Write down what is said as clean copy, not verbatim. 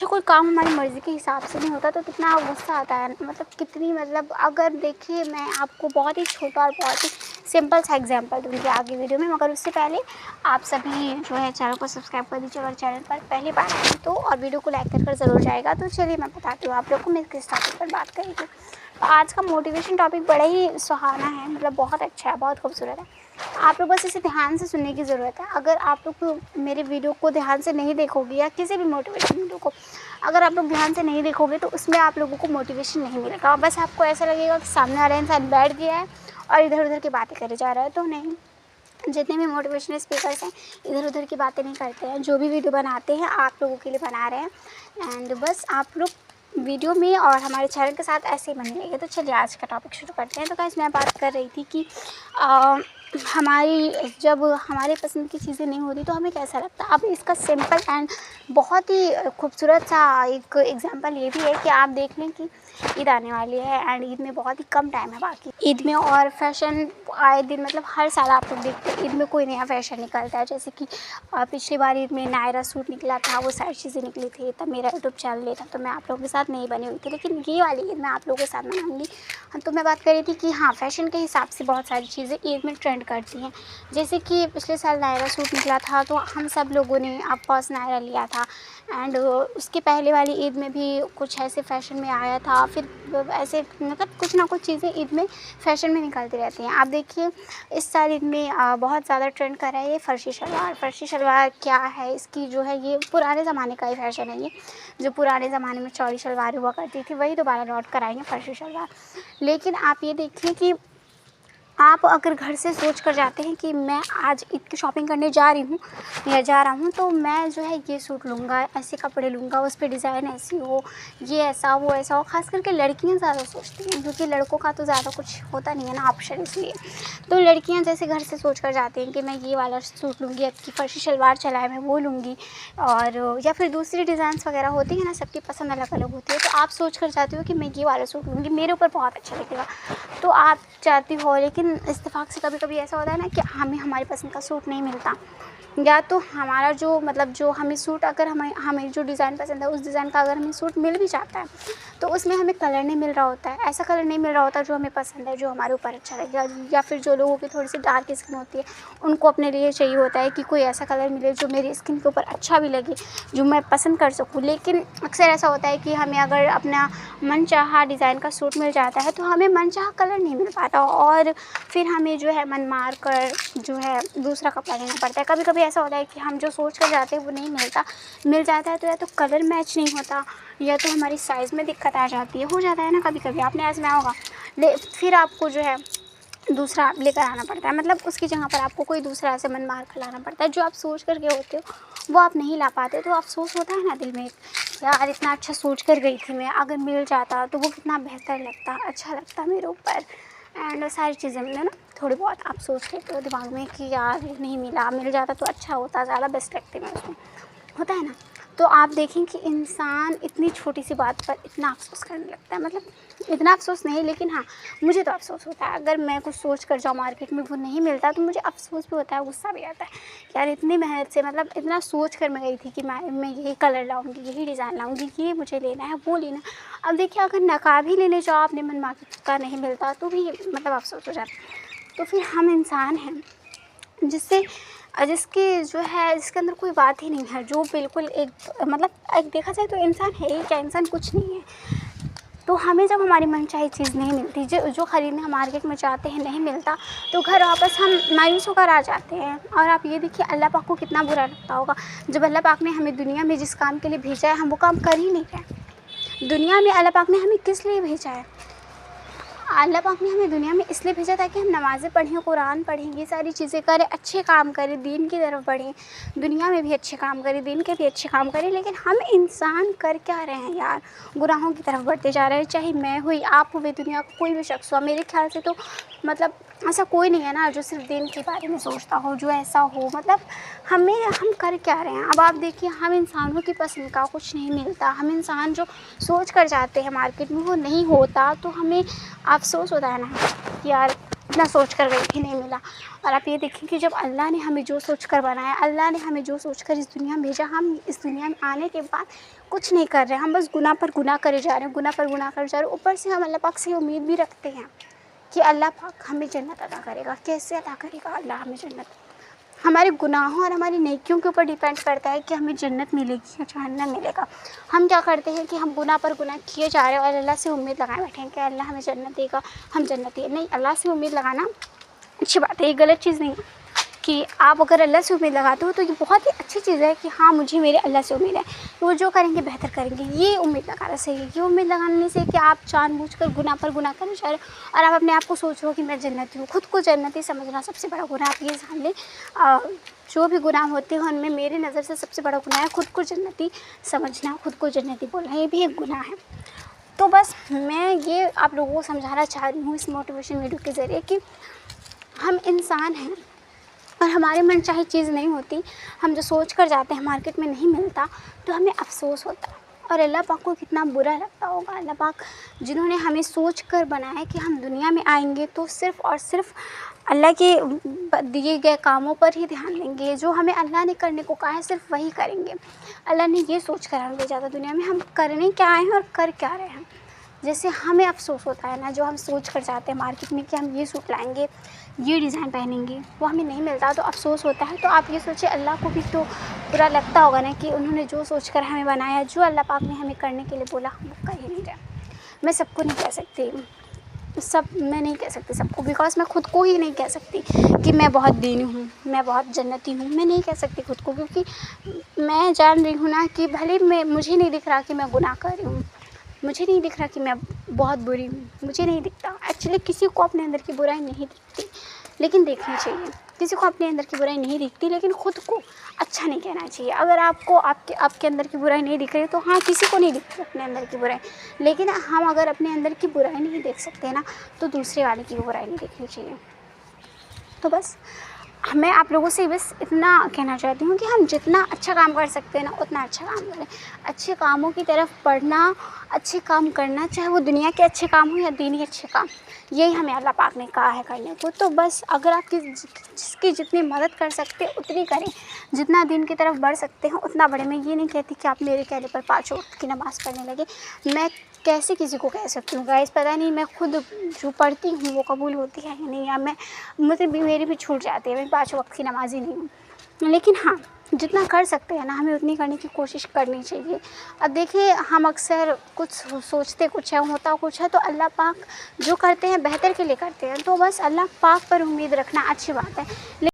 जो कोई काम हमारी मर्ज़ी के हिसाब से नहीं होता तो कितना गुस्सा आता है, मतलब कितनी, मतलब अगर देखिए मैं आपको बहुत ही छोटा और बहुत ही सिंपल सा एग्जांपल दूँगी आगे वीडियो में, मगर उससे पहले आप सभी जो है चैनल को सब्सक्राइब कर दीजिए अगर चैनल पर पहली बार आए तो, और वीडियो को लाइक कर ज़रूर जाएगा। तो चलिए मैं बताती हूँ आप लोग को मैं किस टॉपिक पर बात करेंगी। तो आज का मोटिवेशन टॉपिक बड़ा ही सुहाना है, मतलब बहुत अच्छा है, बहुत खूबसूरत है। आप लोग बस इसे ध्यान से सुनने की ज़रूरत है। अगर आप लोग को मेरे वीडियो को ध्यान से नहीं देखोगे या किसी भी मोटिवेशन वीडियो को अगर आप लोग ध्यान से नहीं देखोगे तो उसमें आप लोगों को मोटिवेशन नहीं मिलेगा। बस आपको ऐसा लगेगा कि सामने वाला इंसान बैठ गया है और इधर उधर की बातें करे जा रहा है। तो नहीं, जितने भी मोटिवेशनल स्पीकर्स हैं इधर उधर की बातें नहीं करते हैं। जो भी वीडियो बनाते हैं आप लोगों के लिए बना रहे हैं, एंड बस आप लोग वीडियो में और हमारे चैनल के साथ ऐसे ही बने रहिए। तो चलिए आज का टॉपिक शुरू करते हैं। तो गाइस मैं बात कर रही थी कि हमारी जब हमारे पसंद की चीज़ें नहीं होती तो हमें कैसा लगता है। अब इसका सिंपल एंड बहुत ही खूबसूरत सा एक एग्जांपल ये भी है कि आप देख लें कि ईद आने वाली है एंड ईद में बहुत ही कम टाइम है बाकी ईद में, और फैशन आए दिन, मतलब हर साल आप लोग देखते हैं ईद में कोई नया फैशन निकलता है। जैसे कि पिछली बार ईद में नायरा सूट निकला था, वो सारी चीज़ें निकली थी, तब मेरा यूट्यूब चैनल नहीं था तो मैं आप लोगों के साथ नहीं बनी हुई थी, लेकिन ये वाली ईद मैं आप लोगों के साथ बनाऊंगी। तो मैं बात कर रही थी कि हाँ, फैशन के हिसाब से बहुत सारी चीज़ें ईद में ट्रेंड करती हैं। जैसे कि पिछले साल नायरा सूट निकला था तो हम सब लोगों ने ऑफकोर्स नायरा लिया था, एंड उसके पहले वाली ईद में भी कुछ ऐसे फैशन में आया था। फिर ऐसे मतलब कुछ ना कुछ चीज़ें ईद में फ़ैशन में निकलती रहती हैं। आप देखिए इस साल ईद में बहुत ज़्यादा ट्रेंड कर रहा है ये फ़र्शी शलवार। फ़र्शी शलवार क्या है, इसकी जो है ये पुराने ज़माने का ही फ़ैशन है। ये जो पुराने ज़माने में चौड़ी शलवार हुआ करती थी वही दोबारा लौट कर आई है फ़र्शी शलवार। लेकिन आप ये देखिए कि आप अगर घर से सोच कर जाते हैं कि मैं आज ईद की शॉपिंग करने जा रही हूँ या जा रहा हूँ तो मैं जो है ये सूट लूँगा, ऐसे कपड़े लूँगा, उस पे डिज़ाइन ऐसी हो, ये ऐसा वो ऐसा हो। ख़ास करके लड़कियाँ ज़्यादा सोचती हैं क्योंकि लड़कों का तो ज़्यादा कुछ होता नहीं है ना ऑप्शन, इसलिए तो लड़कियाँ जैसे घर से सोच कर जाती हैं कि मैं ये वाला सूट लूँगी, अब की फर्शी शलवार चला है मैं वो लूँगी, और या फिर दूसरी डिज़ाइंस वगैरह होती हैं ना, सबकी पसंद अलग अलग होती है। तो आप सोच कर जाती हो कि मैं ये वाला सूट लूँगी, मेरे ऊपर बहुत अच्छा लगेगा, तो आप चाहती हो। लेकिन इत्तेफाक से कभी कभी ऐसा होता है ना कि हमें हमारी पसंद का सूट नहीं मिलता, या तो हमारा जो मतलब जो हमें सूट अगर हमें जो डिज़ाइन पसंद है उस डिज़ाइन का अगर हमें सूट मिल भी जाता है तो उसमें हमें कलर नहीं मिल रहा होता है, ऐसा कलर नहीं मिल रहा होता जो हमें पसंद है, जो हमारे ऊपर अच्छा लगेगा। या फिर जो लोगों की थोड़ी सी डार्क स्किन होती है उनको अपने लिए चाहिए होता है कि कोई ऐसा कलर मिले जो मेरी स्किन के ऊपर अच्छा भी लगे, जो मैं पसंद कर सकूँ। लेकिन अक्सर ऐसा होता है कि हमें अगर अपना मनचाहा डिज़ाइन का सूट मिल जाता है तो हमें मनचाहा कलर नहीं मिल पाता और फिर हमें जो है मन मार कर जो है दूसरा कपड़ा लेना पड़ता है। कभी कभी ऐसा होता है कि हम जो सोच कर जाते हैं वो नहीं मिलता, मिल जाता है तो या तो कलर मैच नहीं होता या तो हमारी साइज़ में दिक्कत आ जाती है, हो जाता है ना कभी कभी, आपने आज़माया होगा। फिर आपको जो है दूसरा लेकर आना पड़ता है, मतलब उसकी जगह पर आपको कोई दूसरा ऐसे मन मार कर लाना पड़ता है। जो आप सोच कर गए होते हो वो आप नहीं ला पाते तो अफ़सोस होता है ना दिल में, यार इतना अच्छा सोच कर गई थी मैं, अगर मिल जाता तो वो कितना बेहतर लगता, अच्छा लगता मेरे ऊपर। एंड सारी चीज़ें मतलब ना थोड़ी बहुत आप सोच लेते हो दिमाग में कि यार नहीं मिला, मिल जाता तो अच्छा होता, ज़्यादा बेस्ट लगती मैं उसमें, होता है ना। तो आप देखें कि इंसान इतनी छोटी सी बात पर इतना अफ़सोस करने लगता है, मतलब इतना अफ़सोस नहीं लेकिन हाँ, मुझे तो अफ़सोस होता है। अगर मैं कुछ सोच कर जाऊँ मार्केट में वो नहीं मिलता तो मुझे अफ़सोस भी होता है, गुस्सा भी आता है, यार इतनी मेहनत से मतलब इतना सोच कर मैं गई थी कि मैं यही कलर लाऊंगी, यही डिज़ाइन लाऊंगी, ये मुझे लेना है, वो लेना है। अब देखिए अगर नकाब ही लेने जाओ अपने मन मार्केट का नहीं मिलता तो भी मतलब अफ़सोस हो जाता है। तो फिर हम इंसान हैं जिससे जिसकी जो है जिसके अंदर कोई बात ही नहीं है, जो बिल्कुल एक मतलब एक देखा जाए तो इंसान है ही क्या, इंसान कुछ नहीं है। तो हमें जब हमारी मनचाही चीज़ नहीं मिलती, जो ख़रीदने हम मार्केट में जाते हैं नहीं मिलता तो घर वापस हम मायूस होकर आ जाते हैं। और आप ये देखिए अल्लाह पाक को कितना बुरा लगता होगा जब अल्लाह पाक ने हमें दुनिया में जिस काम के लिए भेजा है हम वो काम कर ही नहीं रहे। दुनिया में अल्लाह पाक ने हमें किस लिए भेजा है? अल्लाह पाक ने हमें दुनिया में इसलिए भेजा ताकि हम नमाज़ें पढ़ें, कुरान पढ़ें, ये सारी चीज़ें करें, अच्छे काम करें, दीन की तरफ बढ़ें, दुनिया में भी अच्छे काम करें, दीन के भी अच्छे काम करें। लेकिन हम इंसान कर क्या रहे हैं यार, गुनाहों की तरफ बढ़ते जा रहे हैं। चाहे मैं हुई, आप हुए, दुनिया का कोई भी शख्स हुआ, मेरे ख्याल से तो मतलब ऐसा कोई नहीं है ना जो सिर्फ दीन के बारे में सोचता हो, जो ऐसा हो, मतलब हम कर क्या रहे हैं। अब आप देखिए हम इंसानों की पसंद का कुछ नहीं मिलता, हम इंसान जो सोच कर जाते हैं मार्केट में वो नहीं होता तो हमें अफ़सोस होता है ना कि यार इतना सोच कर गई थी, नहीं मिला। और आप ये देखें कि जब अल्लाह ने हमें जो सोच कर बनाया, अल्लाह ने हमें जो सोच कर इस दुनिया में भेजा, हम इस दुनिया में आने के बाद कुछ नहीं कर रहे हैं, हम बस गुनाह पर गुनाह करे जा रहे हैं, गुनाह पर गुनाह करे जा रहे हैं। ऊपर से हम अल्लाह पाक से उम्मीद भी रखते हैं कि अल्लाह पाक हमें जन्नत अता करेगा। कैसे अता करेगा अल्लाह हमें जन्नत? हमारे गुनाहों और हमारी नेकियों के ऊपर डिपेंड करता है कि हमें जन्नत मिलेगी या जहन्नम मिलेगा। हम क्या करते हैं कि हम गुनाह पर गुनाह किए जा रहे हैं और अल्लाह से उम्मीद लगाए बैठे हैं कि अल्लाह हमें जन्नत देगा, हम जन्नती है। नहीं, अल्लाह से उम्मीद लगाना अच्छी बात है, ये गलत चीज़ नहीं है कि आप अगर अल्लाह से उम्मीद लगाते हो तो ये बहुत ही अच्छी चीज़ है कि हाँ, मुझे मेरे अल्लाह से उम्मीद है, वो जो करेंगे बेहतर करेंगे। ये उम्मीद लगाना सही है। ये उम्मीद लगाने से कि आप जानबूझकर गुनाह पर गुनाह करने जा रहे हो और आप अपने आप को सोच रहे हो कि मैं जन्नती हूँ। खुद को जन्नती समझना सबसे बड़ा गुनाह। आप ये जान लें, जो भी गुनाह होते हैं उनमें मेरी नज़र से सबसे बड़ा गुनाह है खुद को जन्नती समझना, खुद को जन्नती बोलना, ये भी एक गुनाह है। तो बस मैं ये आप लोगों को समझाना चाह रही हूँ इस मोटिवेशन वीडियो के ज़रिए कि हम इंसान हैं और हमारे मन चाहे चीज़ नहीं होती, हम जो सोच कर जाते हैं मार्केट में नहीं मिलता तो हमें अफ़सोस होता है। और अल्लाह पाक को कितना बुरा लगता होगा। अल्लाह पाक जिन्होंने हमें सोच कर बनाया कि हम दुनिया में आएंगे तो सिर्फ़ और सिर्फ अल्लाह के दिए गए कामों पर ही ध्यान देंगे, जो हमें अल्लाह ने करने को कहा है सिर्फ वही करेंगे। अल्लाह ने ये सोच कर हमें भेजा था दुनिया में, हम करने क्या आए हैं और कर क्या रहे हैं। जैसे हमें अफ़सोस होता है ना, जो हम सोच कर जाते हैं मार्केट में कि हम ये सूट लाएंगे, ये डिज़ाइन पहनेंगे, वो हमें नहीं मिलता तो अफ़सोस होता है। तो आप ये सोचिए अल्लाह को भी तो बुरा लगता होगा ना कि उन्होंने जो सोच कर हमें बनाया, जो अल्लाह पाक ने हमें करने के लिए बोला, हम वो कर ही नहीं रहे। मैं सबको नहीं कह सकती, मैं नहीं कह सकती सबको, बिकॉज़ मैं खुद को ही नहीं कह सकती कि मैं बहुत दीनी हूँ, मैं बहुत जन्नती हूँ। मैं नहीं कह सकती खुद को, क्योंकि मैं जान रही हूँ ना कि भले मुझे नहीं दिख रहा कि मैं गुनाह कर रही हूँ, मुझे नहीं दिख रहा कि मैं बहुत बुरी हूँ, मुझे नहीं दिखता। एक्चुअली किसी को अपने अंदर की बुराई नहीं दिखती, लेकिन देखनी चाहिए। किसी को अपने अंदर की बुराई नहीं दिखती, लेकिन खुद को अच्छा नहीं कहना चाहिए। अगर आपको आपके अंदर की बुराई नहीं दिख रही तो हाँ, किसी को नहीं दिखती अपने अंदर की बुराई, लेकिन हम अगर अपने अंदर की बुराई नहीं देख सकते ना, तो दूसरे वाले की बुराई नहीं देखनी चाहिए। तो बस मैं आप लोगों से बस इतना कहना चाहती हूँ कि हम जितना अच्छा काम कर सकते हैं ना, उतना अच्छा काम करें। अच्छे कामों की तरफ बढ़ना, अच्छे काम करना, चाहे वो दुनिया के अच्छे काम हो या दीनी अच्छे काम, यही हमें अल्लाह पाक ने कहा है करने को। तो बस अगर आप जिसकी जितनी मदद कर सकते हैं उतनी करें, जितना दीन की तरफ बढ़ सकते हैं उतना बढ़ें। मैं ये नहीं कहती कि आप मेरे कहने पर 5 वक्त की नमाज़ पढ़ने लगे। मैं कैसे किसी को कह सकती हूँ गाइस, पता नहीं मैं खुद जो पढ़ती हूँ वो कबूल होती है या नहीं, या मुझे भी मेरी भी छूट जाती है, मैं 5 वक्त की नमाज़ ही नहीं हूँ। लेकिन हाँ, जितना कर सकते हैं ना, हमें उतनी करने की कोशिश करनी चाहिए। अब देखिए, हम अक्सर कुछ सोचते कुछ है, होता कुछ है, तो अल्लाह पाक जो करते हैं बेहतर के लिए करते हैं। तो बस अल्लाह पाक पर उम्मीद रखना अच्छी बात है।